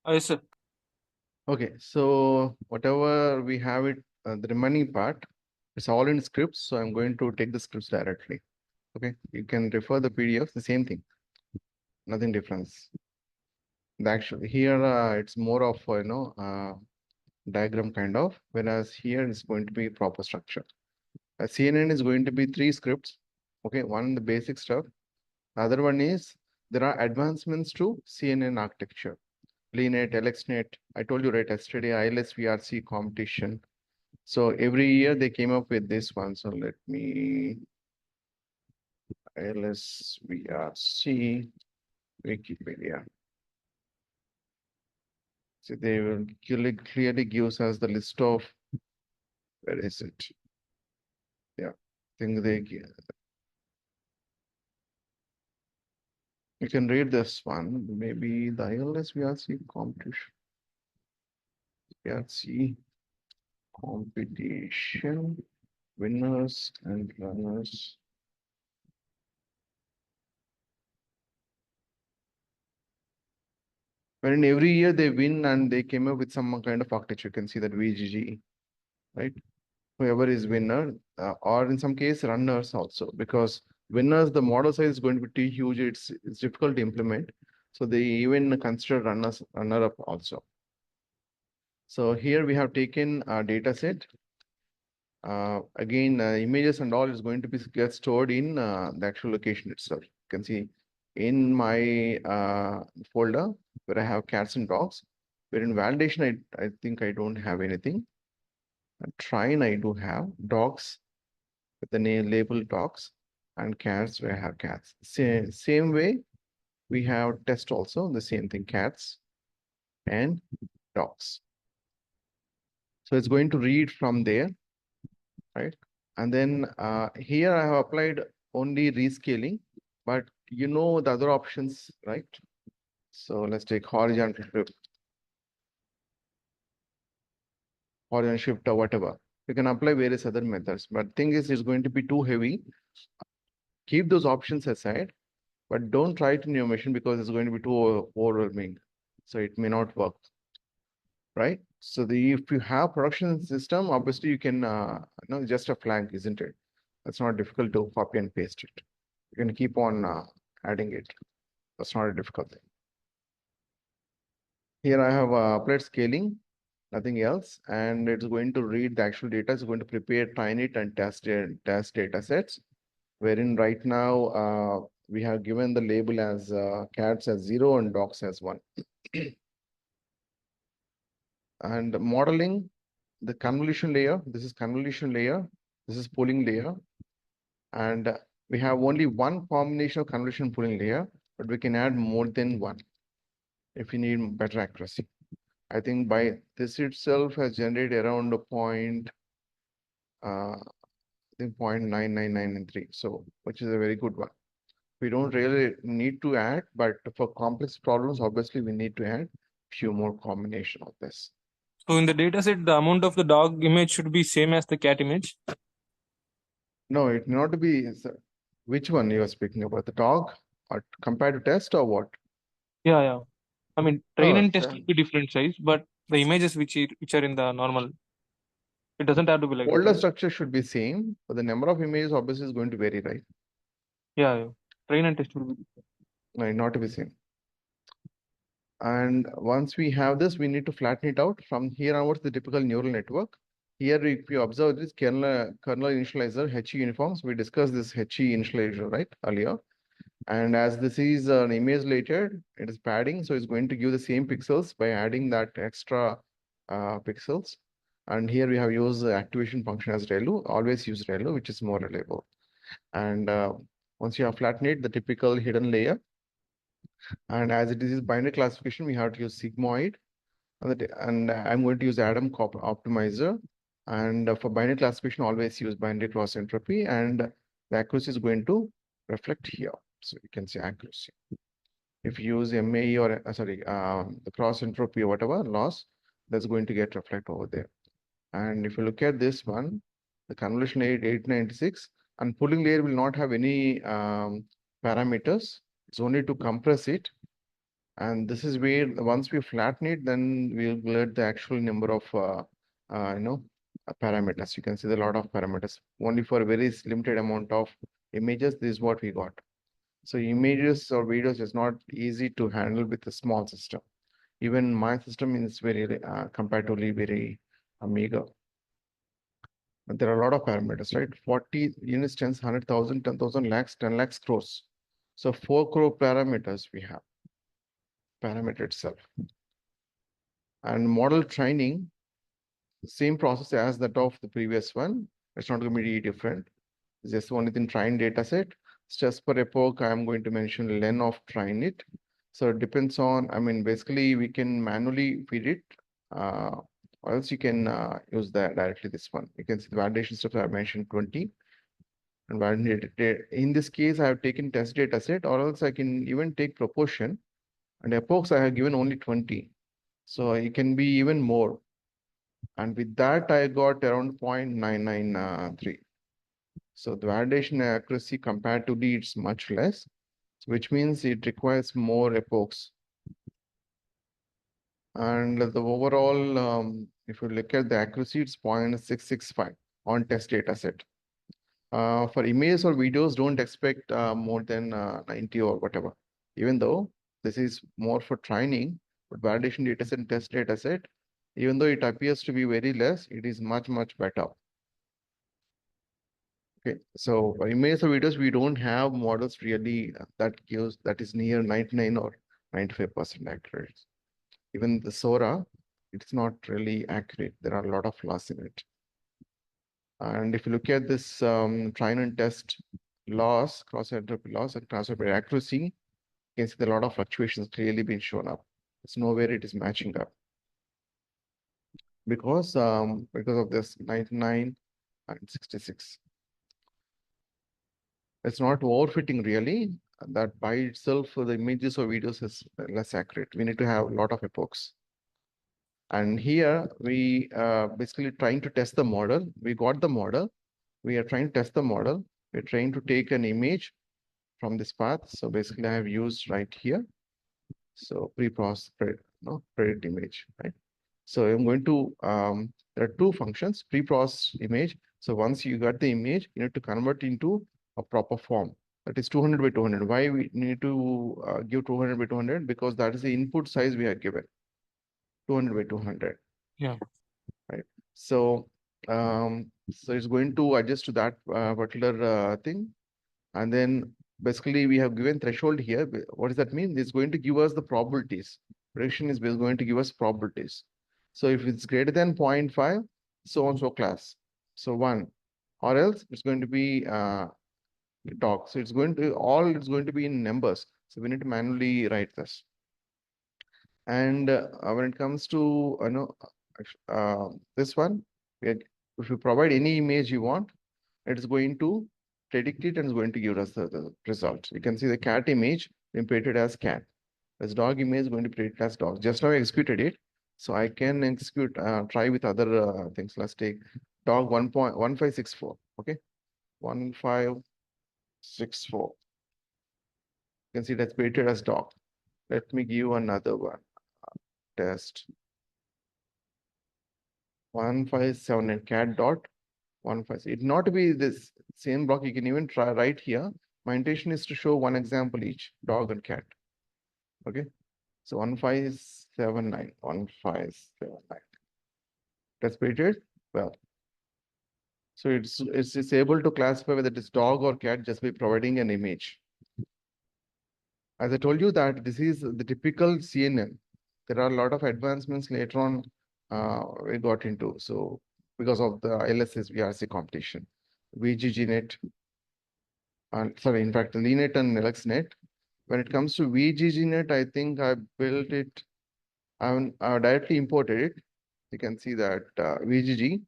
Yes, sir. Okay, so whatever we have it, the remaining part, it's all in scripts. So I'm going to take the scripts directly. Okay, you can refer the PDFs, the same thing, nothing difference. Actually, here it's more of diagram kind of, whereas here it's going to be proper structure. CNN is going to be 3 scripts. Okay, one the basic stuff. The other one is there are advancements to CNN architecture. LeanNet, LXNet. I told you right yesterday, ILS VRC competition. So every year they came up with this one. So let me ILS VRC Wikipedia. So they will clearly gives us the list of where is it? Yeah, I think you can read this one. Maybe the ILS VRC competition. VRC competition winners and runners. But in every year they win and they came up with some kind of architecture. You can see that VGG, right? Whoever is winner, or in some case runners also, because winners the model size is going to be too huge. It's difficult to implement, so they even consider runners runner up also. So here we have taken a data set. Again, images and all is going to be get stored in the actual location itself. You can see in my folder where I have cats and dogs. Where in validation, I think I don't have anything. Train I do have dogs with the name label dogs, and cats where I have cats. Same way we have test also the same thing, cats and dogs. So it's going to read from there, right? And then here I have applied only rescaling, but you know the other options, right? So let's take horizontal shift or whatever. You can apply various other methods, but thing is it's going to be too heavy. Keep those options aside, but don't try it in your machine because it's going to be too overwhelming. So it may not work, right? So if you have production system, obviously you can just a flag, isn't it? It's not difficult to copy and paste it. You can keep on adding it. That's not a difficult thing. Here I have applied scaling, nothing else, and it's going to read the actual data. It's going to prepare, train it, and test data sets. Wherein right now we have given the label as cats as 0 and dogs as 1. And modeling the convolution layer. This is convolution layer. This is pooling layer. And we have only one combination of convolution pooling layer, but we can add more than one if you need better accuracy. I think by this itself has generated around a point, I think 0.9993. So, which is a very good one. We don't really need to add, but for complex problems, obviously we need to add few more combination of this. So in the data set, the amount of the dog image should be same as the cat image. No, it may not be. Which one you are speaking about? The dog or compared to test or what? Yeah, yeah. I mean, train Oh, and test will be different size, but the images which are in the normal, it doesn't have to be like that, folder right? structure should be same, but the number of images obviously is going to vary, right? Yeah, yeah. Train and test will be different. No, not to be same. And once we have this, we need to flatten it out. From here onwards, the typical neural network. Here, if you observe this kernel initializer, HE uniforms, we discussed this HE initializer, right, earlier. And as this is an image related, it is padding, so it's going to give the same pixels by adding that extra pixels. And here we have used the activation function as ReLU, always use ReLU, which is more reliable. And once you have flattened it, the typical hidden layer. And as it is binary classification, we have to use sigmoid. And I'm going to use Adam optimizer. And for binary classification, always use binary cross entropy. And the accuracy is going to reflect here. So you can see accuracy. If you use MAE or the cross entropy or whatever loss, that's going to get reflect over there. And if you look at this one, the convolution layer 896 and pooling layer will not have any parameters. It's only to compress it. And this is where once we flatten it, then we'll get the actual number of parameters. You can see the lot of parameters. Only for a very limited amount of images, this is what we got. So images or videos is not easy to handle with a small system. Even my system is very comparatively very meager. But there are a lot of parameters, right? 40 units, tens, 100,000, 10,000 lakhs, 10 lakhs crores. So 4 crore parameters we have, parameter itself. And model training, same process as that of the previous one. It's not going to be different. It's just only thing train data set. Stress per epoch, I'm going to mention len of train it. So it depends on, I mean, basically we can manually feed it, or else you can use that directly this one. You can see the validation steps I mentioned 20 and validated. In this case, I have taken test data set, or else I can even take proportion. And epochs I have given only 20. So it can be even more. And with that, I got around 0.993. So the validation accuracy compared to D, it's much less, which means it requires more epochs. And the overall, if you look at the accuracy, it's 0.665 on test data set. For images or videos, don't expect more than 90 or whatever. Even though this is more for training, but validation data set and test data set, even though it appears to be very less, it is much, much better. Okay, so for images or videos, we don't have models really that is near 99 or 95% accurate. Even the Sora, it's not really accurate. There are a lot of flaws in it. And if you look at this train and test loss, cross entropy loss and transfer accuracy, you can see a lot of fluctuations clearly being shown up. It's nowhere it is matching up because of this 99 and 66. It's not overfitting really. That by itself, the images or videos is less accurate. We need to have a lot of epochs. And here we basically trying to test the model. We got the model. We are trying to test the model. We're trying to take an image from this path. So basically I have used right here. So pre-process predict image, right? So I'm going to, there are two functions, pre-processed image. So once you got the image, you need to convert into a proper form. That is 200 by 200. Why we need to give 200 by 200? Because that is the input size we are given, 200 by 200. Yeah. Right. So, so it's going to adjust to that particular thing. And then basically we have given threshold here. What does that mean? It's going to give us the probabilities. Prediction is going to give us probabilities. So if it's greater than 0.5, so on so class. So 1, or else it's going to be dog. So it's going to be in numbers. So we need to manually write this. And when it comes to this one, if you provide any image you want, it is going to predict it and is going to give us the result. You can see the cat image being predicted as cat. This dog image is going to predict as dog. Just now I executed it, so I can try with other things. Let's take dog 1.1564. Okay, 1564. You can see that's predicted as dog. Let me give another one. Test 157 and cat dot 156. It not to be this same block. You can even try right here. My intention is to show one example each, dog and cat. Okay. So 1579, 1579. That's predicted well. So it's able to classify whether it is dog or cat just by providing an image. As I told you that this is the typical CNN. There are a lot of advancements later on we got into. So because of the LSS VRC competition, VGGNet, and sorry, in fact, LeanNet and LXNet. When it comes to VGGNet, I think I built it, I directly imported it. You can see that VGG,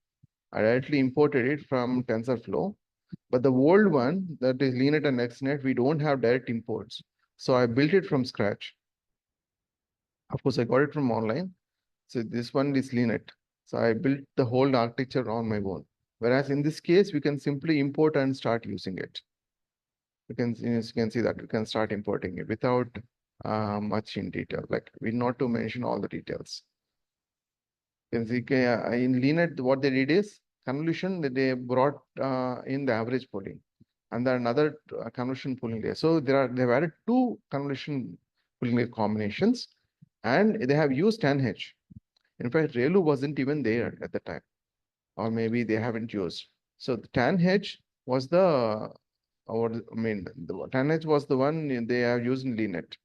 I directly imported it from TensorFlow. But the old one, that is LeanNet and LXNet, we don't have direct imports. So I built it from scratch. Of course, I got it from online. So this one is LeanNet. So I built the whole architecture on my own. Whereas in this case, we can simply import and start using it. You can see that we can start importing it without much in detail. Like we not to mention all the details. In LeanNet, what they did is convolution that they brought in the average polling, and then another convolution polling layer. So they've added two convolution polling layer combinations, and they have used 10H. In fact, ReLU wasn't even there at the time, or maybe they haven't used. So the 10H was the, or I mean, the 10H was the one they have used in LeanNet,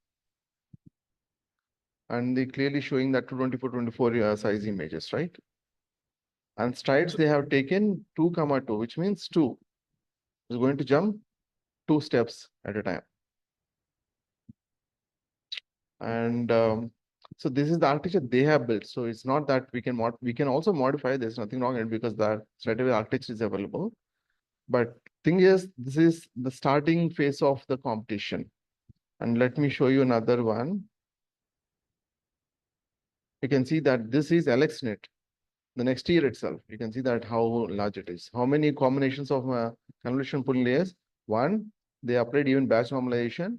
and they clearly showing that 224 size images, right? And strides So, they have taken 2 comma 2, which means 2 is going to jump 2 steps at a time. And so this is the architecture they have built. So it's not that we can also modify. There's nothing wrong in it because the straightaway architecture is available. But thing is, this is the starting phase of the competition. And let me show you another one. You can see that this is AlexNet. The next year itself, you can see that how large it is. How many combinations of convolution pooling layers? One, they applied even batch normalization.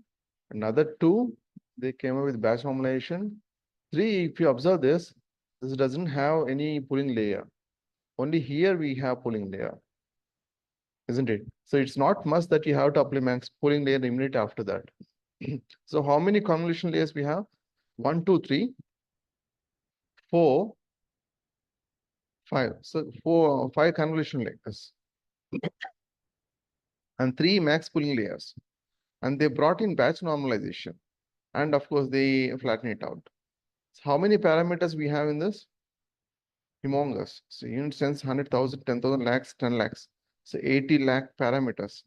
Another two, they came up with batch normalization. Three, if you observe this doesn't have any pooling layer. Only here we have pooling layer, isn't it? So it's not must that you have to apply max pooling layer immediately after that. So how many convolution layers we have? 1, 2, 3, 4, 5. So 5 convolution layers and 3 max pooling layers. And they brought in batch normalization. And of course, they flatten it out. So how many parameters we have in this? Humongous. So unit sense 100,000, 10,000 lakhs, 10 lakhs. So 80 lakh parameters.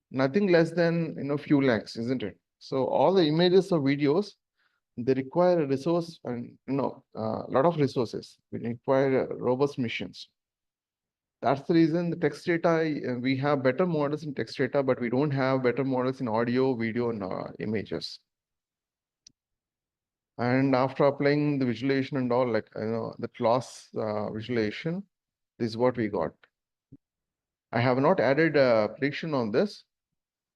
Nothing less than few lakhs, isn't it? So all the images or videos, they require a resource and a lot of resources. We require robust machines. That's the reason the text data, we have better models in text data, but we don't have better models in audio, video, and images. And after applying the visualization and all, like, the class visualization, this is what we got. I have not added a prediction on this.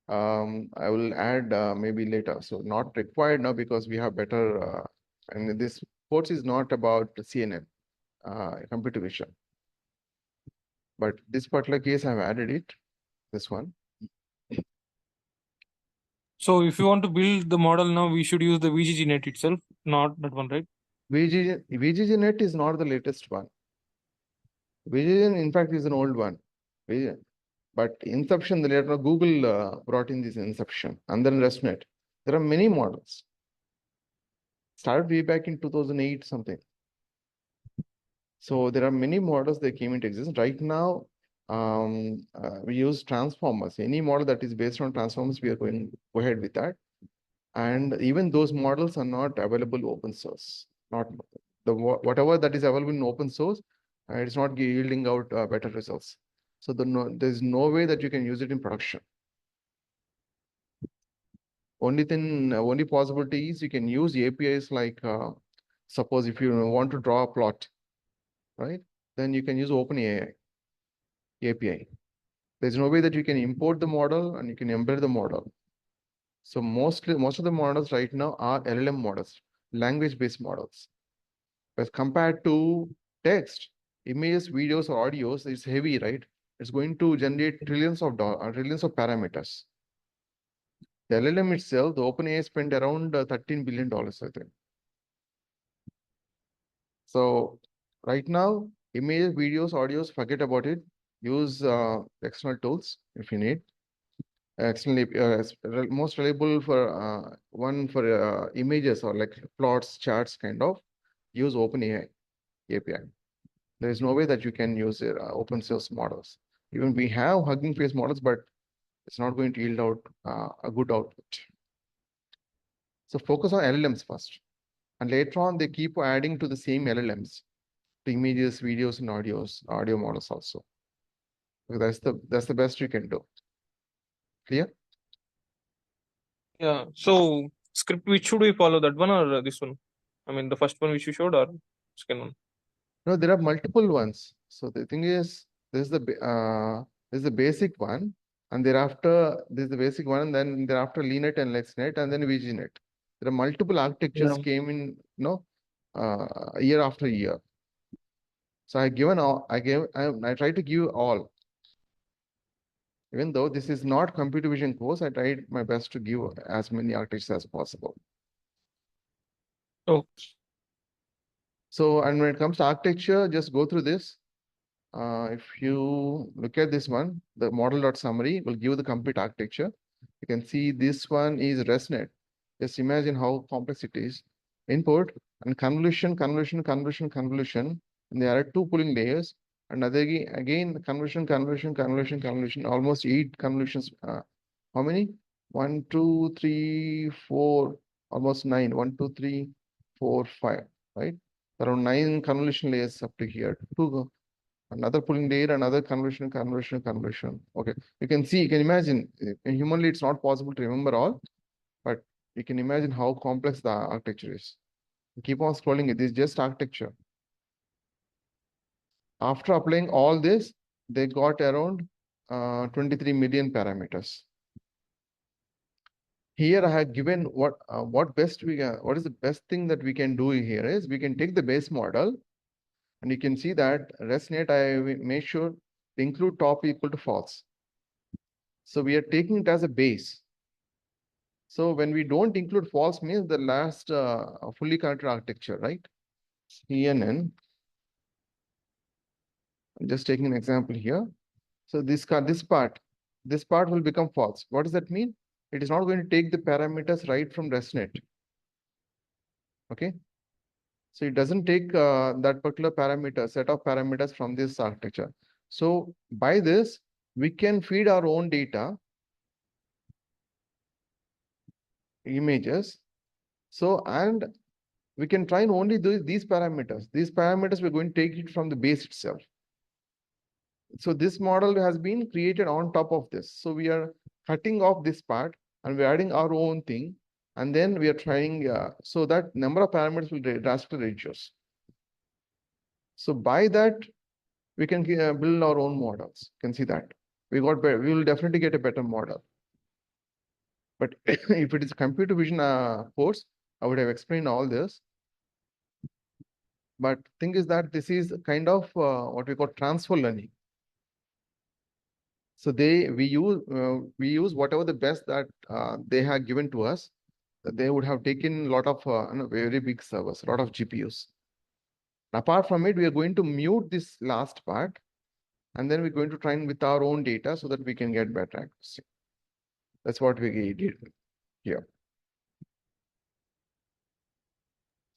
I will add maybe later. So not required now because we have better, and this course is not about CNN, computer vision. But this particular case, I've added it, this one. so if you want to build the model now, we should use the VGGNet itself, not that one, right? VGGNet is not the latest one. VGGN, in fact, is an old one. But Inception, the later Google brought in this Inception, and then ResNet. There are many models. Started way back in 2008 something. So there are many models that came into existence. Right now, we use transformers. Any model that is based on transformers, we are going go ahead with that. And even those models are not available open source. Not the whatever that is available in open source, it's not yielding out better results. So there's no way that you can use it in production. Only possibility is you can use APIs like, suppose if you want to draw a plot, right? Then you can use OpenAI API. There's no way that you can import the model and you can embed the model. So most of the models right now are LLM models, language-based models. But compared to text, images, videos, or audios, it's heavy, right? It's going to generate trillions of parameters. The LLM itself, the OpenAI spent around $13 billion, I think. So right now, images, videos, audios, forget about it. Use external tools if you need. Externally, most reliable for one for images or like plots, charts, kind of. Use OpenAI API. There is no way that you can use open source models. Even we have Hugging Face models, but it's not going to yield out a good output. So focus on LLMs first. And later on, they keep adding to the same LLMs, to images, videos, and audio models also. So that's the best you can do. Clear? Yeah. So script, which should we follow, that one or this one? I mean, the first one which you showed or second one? No, there are multiple ones. So the thing is, there's the basic one, and thereafter there's the basic one, and then thereafter LeanNet and LexNet, and then VGNet. There are multiple architectures Yeah. came in, year after year. So I given all, I try to give all. Even though this is not computer vision course, I tried my best to give as many architectures as possible. Oh, So, and when it comes to architecture, just go through this. If you look at this one, the model.summary will give the complete architecture. You can see this one is ResNet. Just imagine how complex it is. Input and convolution, convolution, convolution, convolution. And there are two pooling layers. And again, convolution, convolution, convolution, convolution, almost 8 convolutions. How many? 1, 2, 3, 4, almost 9. 1, 2, 3, 4, 5, right? Around 9 convolution layers up to here. Another pulling layer, another convolution, convolution, convolution. Okay, you can see, you can imagine, humanly it's not possible to remember all, but you can imagine how complex the architecture is. Keep on scrolling, it is just architecture. After applying all this, they got around 23 million parameters. Here I have given what is the best thing that we can do here is we can take the base model, and you can see that ResNet I made sure to include top equal to false. So we are taking it as a base. So when we don't include false means the last fully connected architecture, right? CNN. I'm just taking an example here. So this part will become false. What does that mean? It is not going to take the parameters right from ResNet. Okay. So it doesn't take that particular parameter, set of parameters from this architecture. So by this, we can feed our own data, images. So, and we can try and only do these parameters. These parameters, we're going to take it from the base itself. So this model has been created on top of this. So we are cutting off this part and we're adding our own thing. And then we are trying, so that number of parameters will drastically reduce. So by that, we can build our own models. You can see that. We will definitely get a better model. But if it is a computer vision course, I would have explained all this. But thing is that this is kind of what we call transfer learning. So we use whatever the best that they have given to us. They would have taken a lot of very big servers, a lot of GPUs. Apart from it, we are going to mute this last part, and then we're going to train with our own data so that we can get better accuracy. That's what we did here.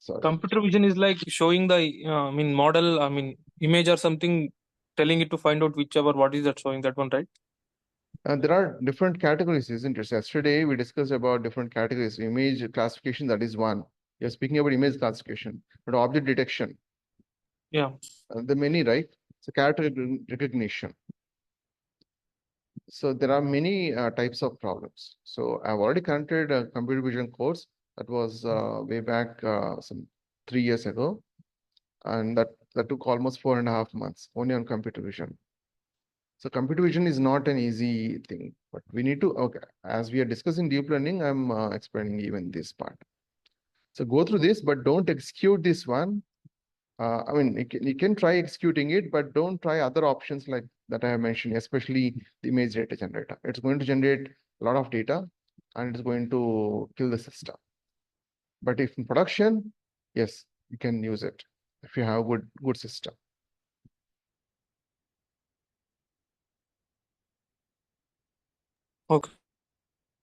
Sorry. computer vision is like showing the model, image or something, telling it to find out whichever what is that showing, that one, right? There are different categories, isn't it? Yesterday, we discussed about different categories. Image classification, that is one. You're speaking about image classification, but object detection, Yeah. the many, right? So character recognition. So there are many types of problems. So I've already conducted a computer vision course that was way back some 3 years ago. And that took almost 4.5 months only on computer vision. So computer vision is not an easy thing, but we need to, okay, as we are discussing deep learning, I'm explaining even this part. So go through this, but don't execute this one. You can try executing it, but don't try other options like that I have mentioned, especially the image data generator. It's going to generate a lot of data and it's going to kill the system. But if in production, yes, you can use it if you have a good system. Okay.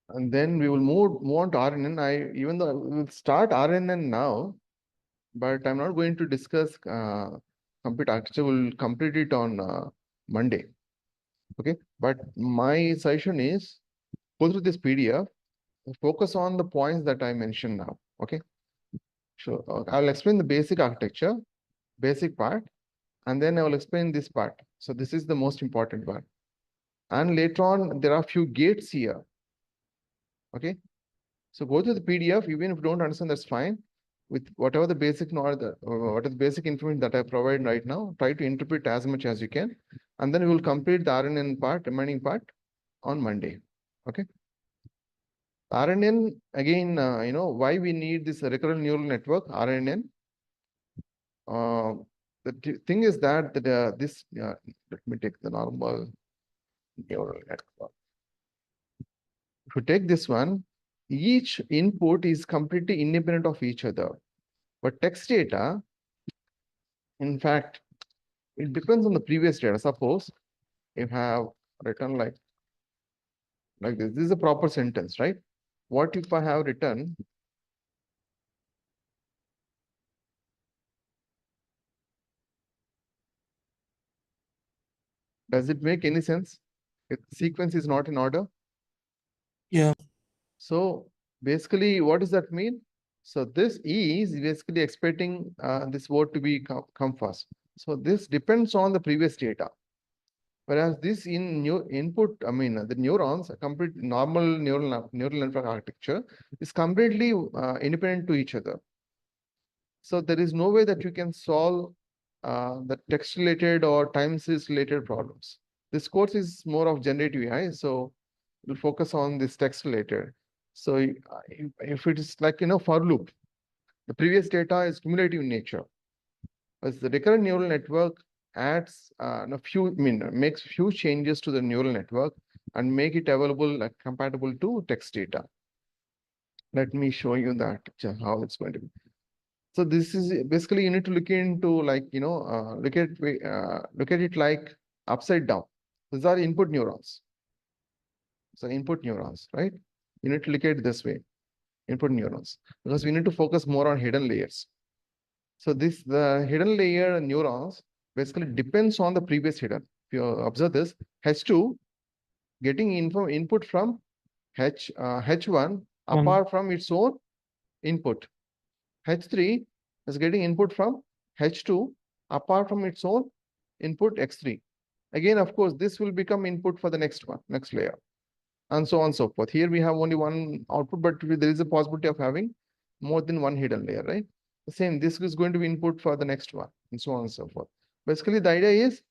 And then we will move on to RNN. Even though we'll start RNN now, but I'm not going to discuss complete architecture. We'll complete it on Monday. Okay. But my suggestion is go through this PDF, focus on the points that I mentioned now. Okay. So I'll explain the basic architecture, basic part, and then I will explain this part. So this is the most important one. And later on, there are a few gates here. Okay. So go to the PDF, even if you don't understand, that's fine. With whatever the basic what is the basic information that I provide right now, try to interpret as much as you can. And then we will complete the RNN part, remaining part on Monday. Okay. RNN, again, why we need this recurrent neural network, RNN. The thing is that, let me take the normal neural network. If you take this one, each input is completely independent of each other. But text data, in fact, it depends on the previous data. Suppose you have written like this. This is a proper sentence, right? What if I have written, does it make any sense? If the sequence is not in order. Yeah. So basically, what does that mean? So this is basically expecting this word to be come first. So this depends on the previous data. Whereas this in new input, I mean, the neurons, a complete normal neural network architecture is completely independent to each other. So there is no way that you can solve the text related or time series related problems. This course is more of generative AI, so we'll focus on this text related. So if it is like, for loop, the previous data is cumulative in nature. As the recurrent neural network adds makes few changes to the neural network and make it available, like compatible to text data. Let me show you that how it's going to be. So this is basically, you need to look into like, look at it like upside down. These are input neurons. So input neurons, right? You need to look at it this way, input neurons, because we need to focus more on hidden layers. So the hidden layer neurons basically depends on the previous hidden. If you observe this, H2 getting input from H1 apart from its own input. H3 is getting input from H2 apart from its own input X3. Again, of course, this will become input for the next layer, and so on and so forth. Here we have only one output, but there is a possibility of having more than one hidden layer, right? The same, this is going to be input for the next one, and so on and so forth. Basically, the idea is,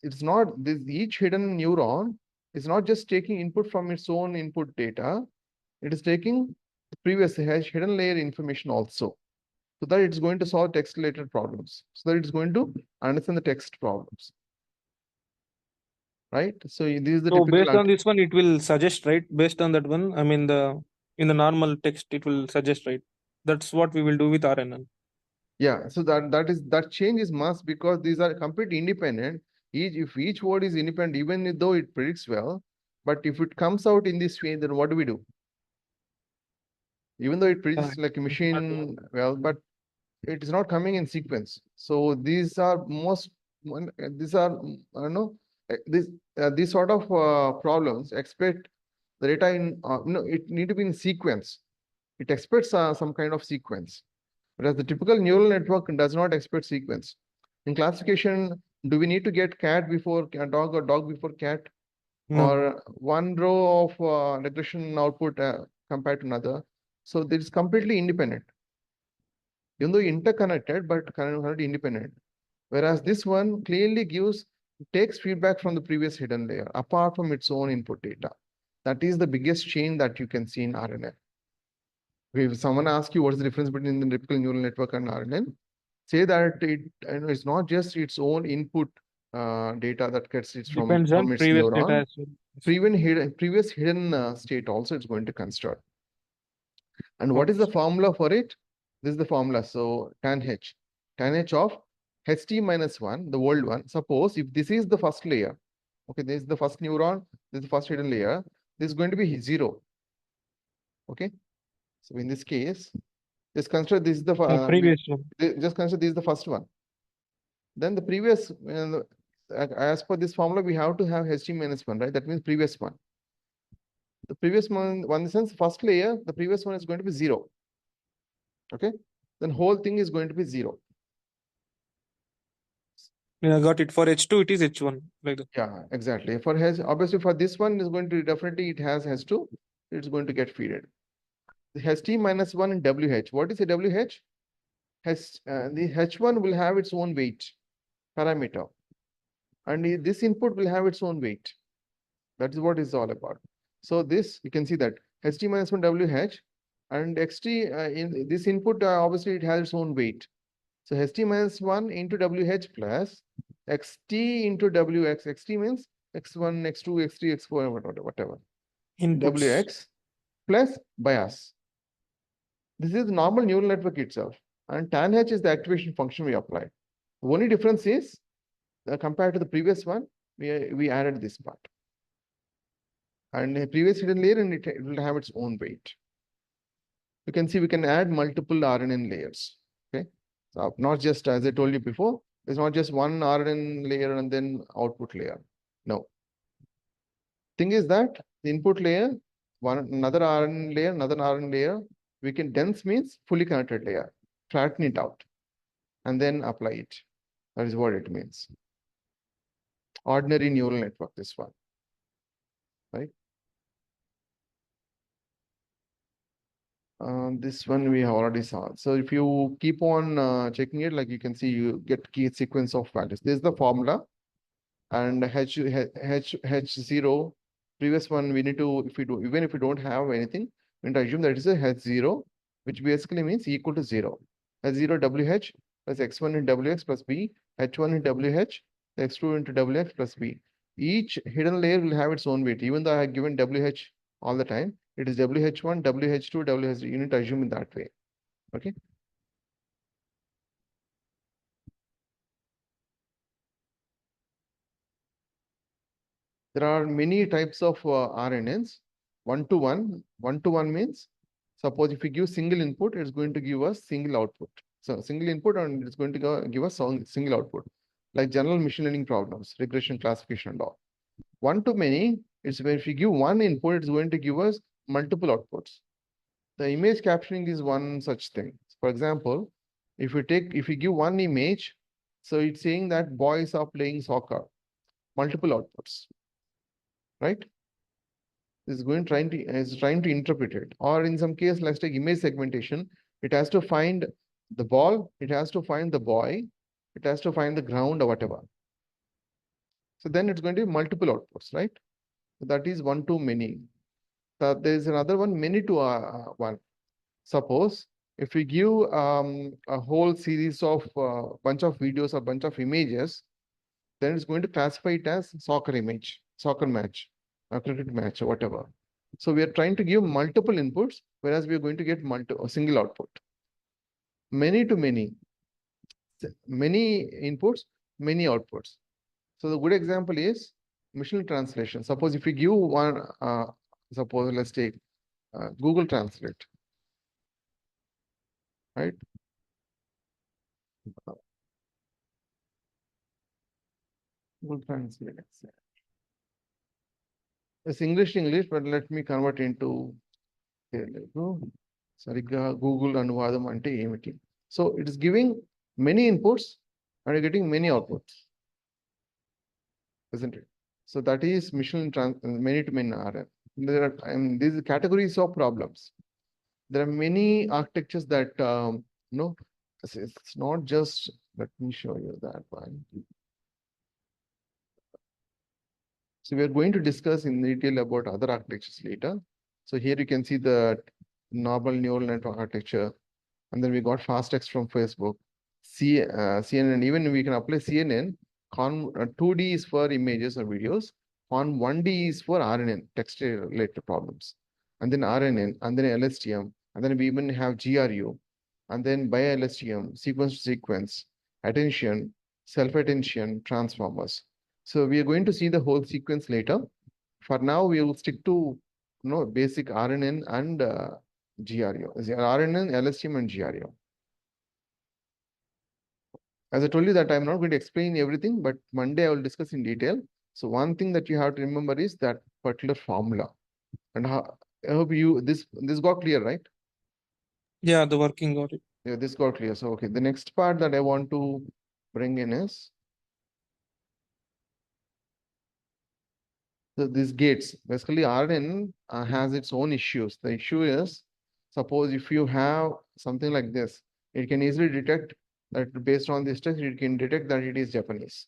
it's not this, each hidden neuron is not just taking input from its own input data, it is taking the previous hidden layer information also, so that it's going to solve text related problems, so that it's going to understand the text problems, right? So this is the So typical based on this one, it will suggest, right? Based on that one, I mean, in the normal text, it will suggest, right? That's what we will do with RNN. Yeah, so that change is must, because these are completely independent. If each word is independent, even though it predicts well, but if it comes out in this way, then what do we do? Even though it predicts like a machine well, but it is not coming in sequence. So these are these are, I don't know, these sort of problems expect the data in, it need to be in sequence. It expects some kind of sequence. Whereas the typical neural network does not expect sequence. In classification, do we need to get cat before dog or dog before cat? No. Or one row of regression output compared to another? So this is completely independent. Even though interconnected, but currently independent. Whereas this one clearly takes feedback from the previous hidden layer, apart from its own input data. That is the biggest change that you can see in RNN. If someone asks you what's the difference between the typical neural network and RNN, say that it's not just its own input data that gets it Depends from on its previous data neuron. as well. Previous hidden state also it's going to construct. And what is Okay. the formula for it? This is the formula. So tan h of ht minus 1, the old one. Suppose if this is the first layer, okay, this is the first neuron, this is the first hidden layer, this is going to be 0. Okay. So in this case, just consider this is the Previous one. just consider this is the first one. Then the previous, as per this formula, we have to have ht minus 1, right? That means previous one. The previous one in the sense, first layer, the previous one is going to be 0. Okay. Then whole thing is going to be 0. Yeah, got it. For H2, it is H1. Like that. Yeah, exactly. For H, obviously for this one is going to definitely it has H2, it's going to get fed. The HT minus 1 in WH. What is a WH? The H1 will have its own weight parameter. And this input will have its own weight. That is what it's all about. So this, you can see that ht minus 1 wh, and xt in this input obviously it has its own weight. So ht minus 1 into wh plus xt into wx. Xt means x1, x2, x3, x4, whatever. Inputs. Wx plus bias. This is the normal neural network itself. And tan h is the activation function we apply. The only difference is compared to the previous one, we added this part. And the previous hidden layer, and it will have its own weight. You can see we can add multiple RNN layers. Okay, so not just as I told you before, it's not just one RNN layer and then output layer. No. Thing is that the input layer, another RNN layer, another RNN layer, we can dense means fully connected layer, flatten it out, and then apply it. That is what it means. Ordinary neural network, this one, right? This one we have already saw. So if you keep on checking it, like you can see, you get key sequence of values. This is the formula, and H0. Previous one we need to, if we do, even if we don't have anything, we need to assume that it is a H0, which basically means equal to 0. H0 WH plus x1 in WX plus B, H1 in WH, x2 into WX plus B. Each hidden layer will have its own weight, even though I have given WH all the time. It is WH1, WH2, WH3. You need to assume in that way. Okay. There are many types of RNNs. One-to-one means, suppose if we give single input, it's going to give us single output. So single input and it's going to give us single output, like general machine learning problems, regression, classification, and all. One-to-many, it's when if we give one input, it's going to give us multiple outputs. The image capturing is one such thing. For example, if we give one image, so it's saying that boys are playing soccer, multiple outputs, right? Is trying to interpret it. Or in some case, let's take image segmentation. It has to find the ball, it has to find the boy, it has to find the ground or whatever. So then it's going to be multiple outputs, right? So that is one to many. There is another one, many to one. Suppose if we give a whole series of bunch of videos or bunch of images, then it's going to classify it as soccer image, soccer match, a cricket match, or whatever. So we are trying to give multiple inputs, whereas we are going to get a single output. Many to many, many inputs, many outputs. So the good example is machine translation. Suppose if we give one, suppose let's take Google Translate, right? Google Translate. It's English, but let me convert into Telugu. సరిగ్గా Google అనువాదం అంటే ఏమిటి? So it is giving many inputs and you're getting many outputs, isn't it? So that is many to many RN. There are these categories of problems. There are many architectures that it's not just. Let me show you that one. So we are going to discuss in detail about other architectures later. So here you can see the normal neural network architecture, and then we got fast text from Facebook, CNN. Even we can apply CNN. 2D is for images or videos. On 1D is for RNN, text related problems, and then RNN, and then LSTM, and then we even have GRU, and then by LSTM, sequence to sequence, attention, self-attention, transformers. So we are going to see the whole sequence later. For now, we will stick to basic RNN and GRU. RNN, LSTM, and GRU. As I told you that I'm not going to explain everything, but Monday I will discuss in detail. So one thing that you have to remember is that particular formula. And I hope this got clear, right? Yeah, the working got it. Yeah, this got clear. So okay, the next part that I want to bring in is these gates. Basically, RNN has its own issues. The issue is, suppose if you have something like this, it can easily detect that based on this text, it can detect that it is Japanese.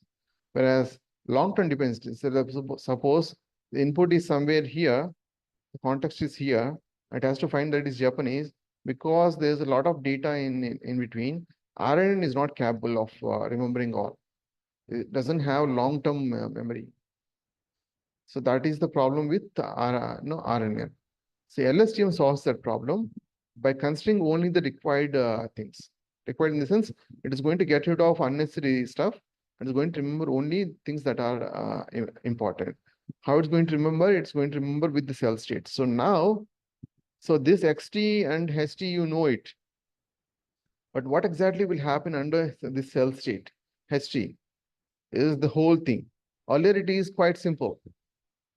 Whereas long-term dependency, so suppose the input is somewhere here, the context is here, It has to find that it's Japanese because there's a lot of data in between. RNN is not capable of remembering all. It doesn't have long-term memory. So that is the problem with no, RNN. So LSTM solves that problem by considering only the required things. Required in the sense, it is going to get rid of unnecessary stuff and is going to remember only things that are important. How it's going to remember? It's going to remember with the cell state. So now, so this XT and HT, you know it. But what exactly will happen under this cell state? HT is the whole thing. Earlier it is quite simple.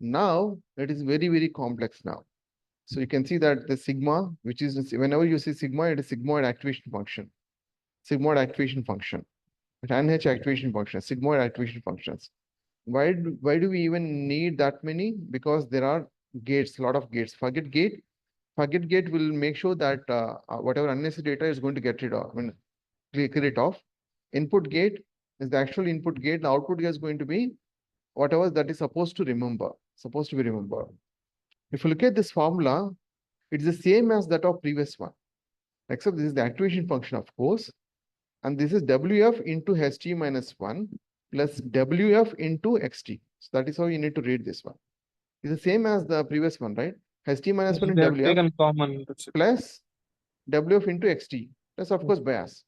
Now it is very, very complex now. So you can see that the sigma, which is whenever you see sigma, it is sigmoid activation function. Sigmoid activation function. Tan-H activation function, sigmoid activation functions. Why do we even need that many? Because there are gates, a lot of gates. Forget gate. Forget gate will make sure that whatever unnecessary data is going to get rid of, I mean, clear it off. Input gate is the actual input gate. The output gate is going to be whatever that is supposed to remember, supposed to be remembered. If you look at this formula, it's the same as that of previous one, except this is the activation function, of course. And this is WF into HT minus 1 plus WF into XT. So that is how you need to read this one. It's the same as the previous one, right? HT minus 1 and They have WF taken common. That's it. plus WF into XT plus, of course, bias.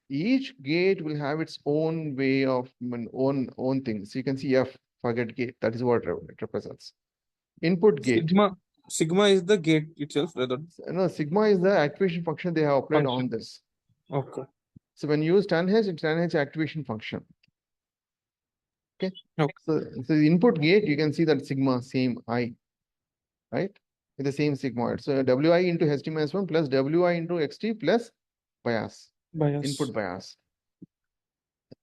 Each gate will have its own way of own things. So you can see F, forget gate. That is what it represents. Input gate. Sigma is the gate itself, rather No, sigma is the activation function they have applied on function. this. Okay. So when you use tan-H, it's tan-H activation function. Okay. Okay. So the input gate, you can see that sigma same I, right? With the same sigmoid. So Wi into HT minus 1 plus Wi into XT plus bias, Bias. input bias.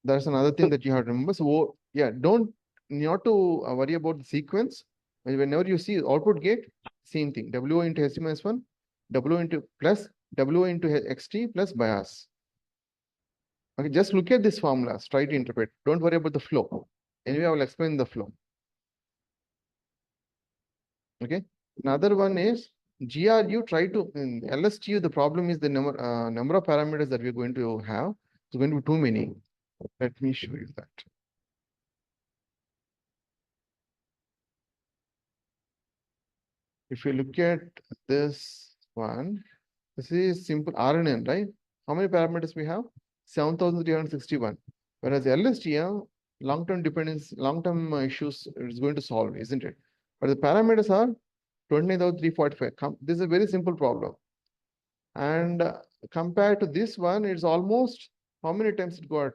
That's another thing So, that you have to remember. So yeah, don't not to worry about the sequence. Whenever you see output gate, same thing. Wi into HT minus 1, W into plus W into XT plus bias. Okay, just look at this formula, try to interpret. Don't worry about the flow. Anyway, I will explain the flow. Okay. Another one is GRU, try to in LSTU, the problem is the number of parameters that we're going to have. It's going to be too many. Let me show you that. If you look at this one, this is simple RNN, right? How many parameters we have? 7,361. Whereas LSTM, long-term dependence, long-term issues is going to solve, isn't it? But the parameters are 29,345. This is a very simple problem. And compared to this one, it's almost how many times it got?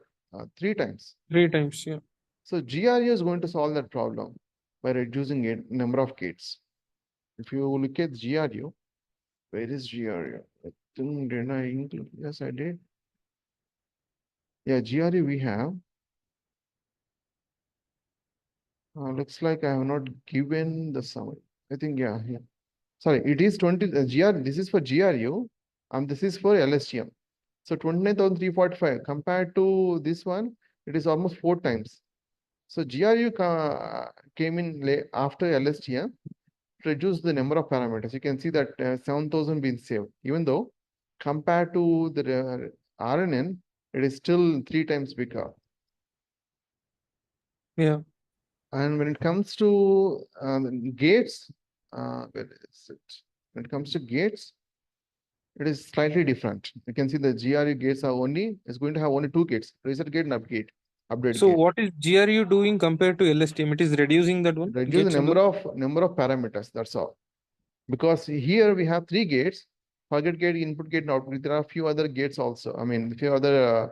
3 times. 3 times, yeah. So GRU is going to solve that problem by reducing it number of gates. If you look at GRU, where is GRU? I think did I include? Yes, I did. Yeah, GRU we have. Looks like I have not given the summary. I think yeah. Sorry, it is 20 GR. This is for GRU, and this is for LSTM. So 29,345 compared to this one, it is almost 4 times. So GRU came in after LSTM to reduce the number of parameters. You can see that 7,000 been saved, even though compared to the RNN, it is still 3 times bigger. Yeah. And when it comes to gates, where is it? When it comes to gates, it is slightly different. You can see the GRU gates are only, is going to have only 2 gates, reset gate and update So gate. what is GRU doing compared to LSTM? It is reducing that one. Reduce the Gates on number of parameters, that's all. Because here we have 3 gates, target gate, input gate, and output. There are a few other gates also. I mean, a few other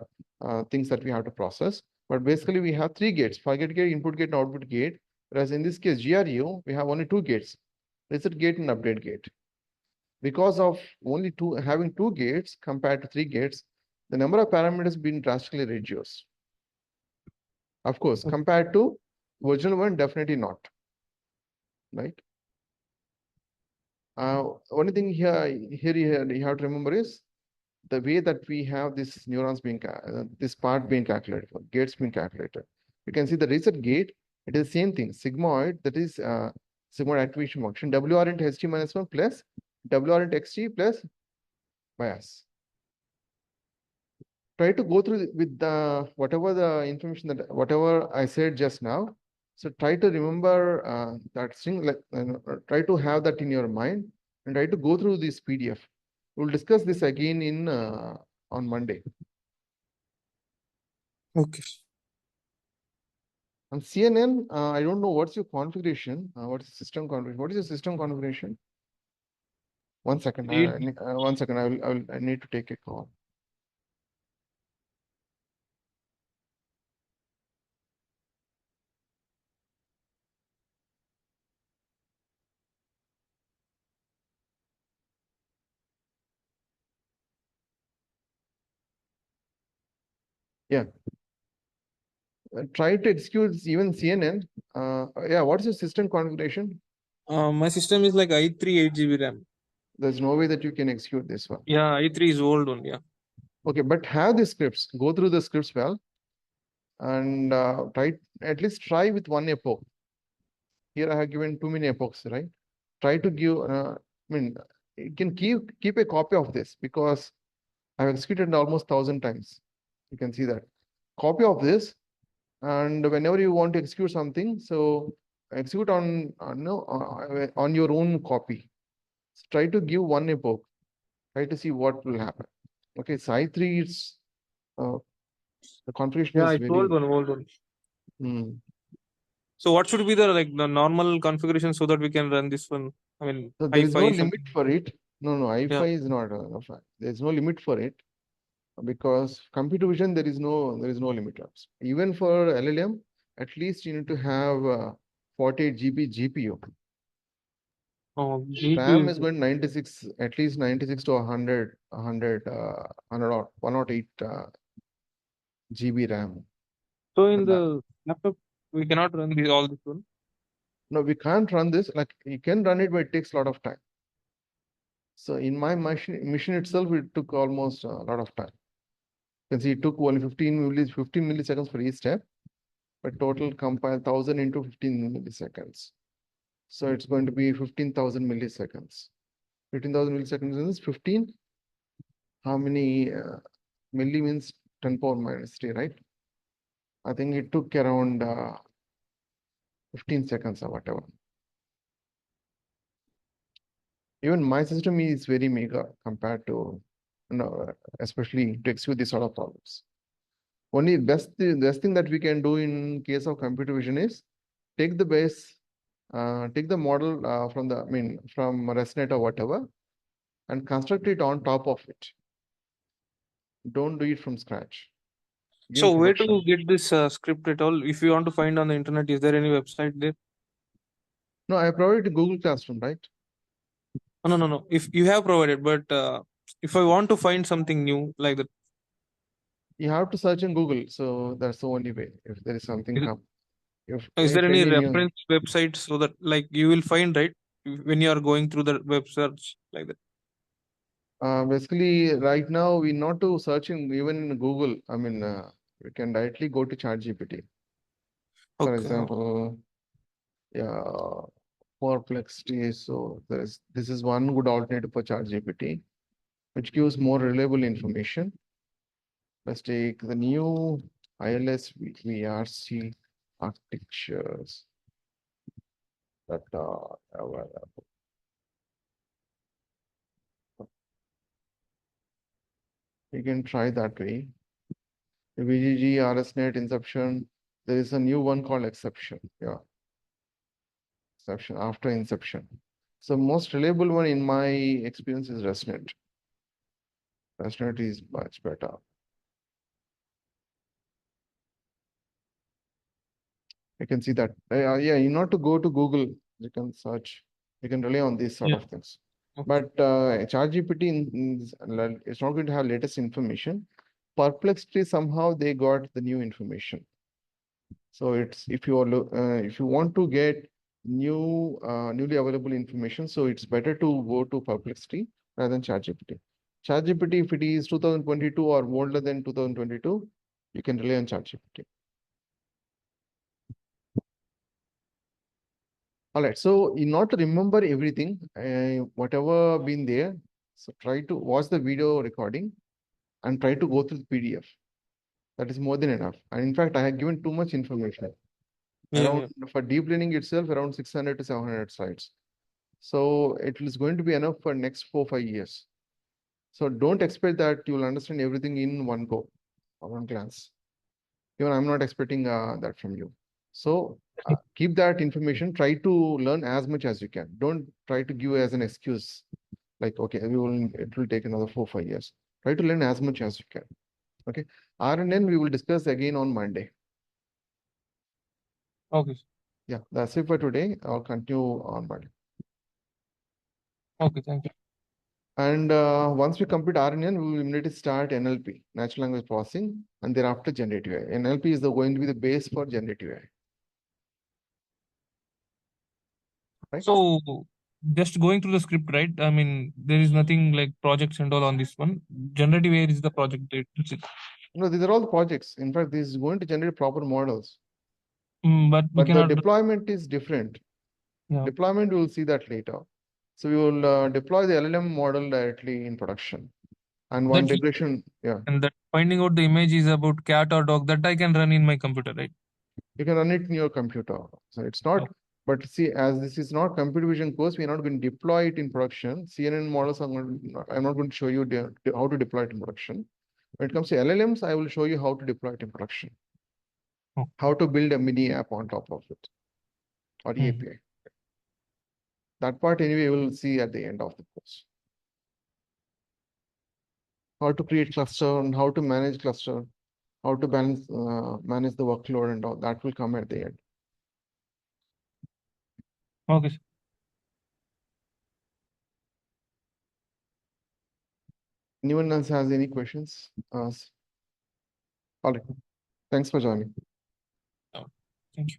things that we have to process. But basically, we have 3 gates, target gate, input gate, and output gate. Whereas in this case, GRU, we have only 2 gates, reset gate and update gate. Because of only having 2 gates compared to 3 gates, the number of parameters been drastically reduced. Of course, compared to original one, definitely not. Right? Only thing here you have to remember is the way that we have this neurons being this part being calculated, gates being calculated. You can see the reset gate. It is the same thing. Sigmoid, that is sigmoid activation function. WR into HT minus 1 plus WR into XT plus bias. Try to go through with the whatever the information that whatever I said just now. So try to remember that thing, like try to have that in your mind and try to go through this PDF. We'll discuss this again in on Monday. Okay. On CNN, I don't know what's your configuration. What's the system configuration? What is your system configuration? One second. Eight- 1 second. I need to take a call. Yeah. Try to execute even CNN. Yeah. What's your system configuration? My system is like i3 8 GB RAM. There's no way that you can execute this one. Yeah, i3 is old one. Yeah. Okay, but have the scripts. Go through the scripts well, and try at least try with one epoch. Here I have given too many epochs, right? Try to give. I mean, you can keep a copy of this because I've executed almost 1,000 times. You can see that copy of this, and whenever you want to execute something, so execute on no on your own copy. So try to give one epoch. Try to see what will happen. Okay, so i3 it's uh, the configuration Yeah, is it's old very. one, old one. Hmm. So what should be the like the normal configuration so that we can run this one? I mean, So there is no i5 limit something. for it. No, no, Yeah. i5 is not enough. There is no limit for it because computer vision there is no limit. Even for LLM, at least you need to have 48 GB GPU. Oh, GPU RAM is is going 96, at least 96 to 100, 100 or 108 GB RAM. so in And that, the laptop we cannot run all this one. no, we can't run this. Like you can run it, but it takes a lot of time. So in my machine itself, it took almost a lot of time. You can see it took only 15 milliseconds for each step, but total compile 1,000 into 15 milliseconds. So it's going to be 15,000 milliseconds. 15,000 milliseconds is 15. How many milli means 10 power minus 3, right? I think it took around 15 seconds or whatever. Even my system is very mega compared to, especially to execute these sort of problems. Only best thing that we can do in case of computer vision is take the base, take the model from from ResNet or whatever, and construct it on top of it. Don't do it from scratch. So Give where to production. get this script at all? If you want to find on the internet, is there any website there? No, I provided Google Classroom, right? Oh, no, no, no. If you have provided, but if I want to find something new like that, You have to search in Google. So that's the only way. If there is something is, come, is there if any any new, reference website so that like you will find right when you are going through the web search like that? basically right now we not to search in even in Google. We can directly go to ChatGPT. For Okay. example, yeah, perplexity. So this is one good alternative for ChatGPT, which gives more reliable information. Let's take the new ILS VRC architectures that are available. You can try that way. VGG, RSNet, Inception. There is a new one called Exception. Yeah, Exception after Inception. So most reliable one in my experience is ResNet. ResNet is much better. You can see that. Yeah, you not to go to Google. You can search. You can rely on these sort Yeah. of things. Okay. But ChatGPT it's not going to have latest information. Perplexity somehow they got the new information. So it's if you want to get newly available information, so it's better to go to Perplexity rather than ChatGPT. ChatGPT, if it is 2022 or older than 2022, you can rely on ChatGPT. All right. So in not to remember everything, whatever been there, so try to watch the video recording and try to go through the PDF. That is more than enough. And in fact, I have given too much information. Yeah, Around yeah. for deep learning itself, around 600 to 700 slides. So it is going to be enough for next 4 5 years. So don't expect that you will understand everything in one go or one glance. Even I'm not expecting that from you. So keep that information. Try to learn as much as you can. Don't try to give as an excuse like, okay, it will take another 4 5 years. Try to learn as much as you can. Okay. RNN we will discuss again on Monday. Okay. Yeah, that's it for today. I'll continue on Monday. Okay. Thank you. And once we complete RNN, we will immediately start NLP, natural language processing, and thereafter generative AI. NLP is going to be the base for generative AI. Right? So just going through the script, right? I mean, there is nothing like projects and all on this one. Generative AI is the project. That's it. No, these are all the projects. In fact, this is going to generate proper models. But we But the cannot. deployment is different. Yeah. Deployment, we will see that later. So we will deploy the LLM model directly in production. And one That regression, yeah, and that finding out the image is about cat or dog that I can run in my computer, right? you can run it in your computer. So it's not, Oh, but see, as this is not computer vision course, we're not going to deploy it in production. CNN models, I'm not going to show you how to deploy it in production. When it comes to LLMs, I will show you how to deploy it in production, oh. how to build a mini app on top of it or Hmm. API. That part anyway, we'll see at the end of the course. How to create cluster and how to manage cluster, how to manage the workload and all that will come at the end. Okay. Sir. Anyone else has any questions? All right. Thanks for joining. Oh, thank you.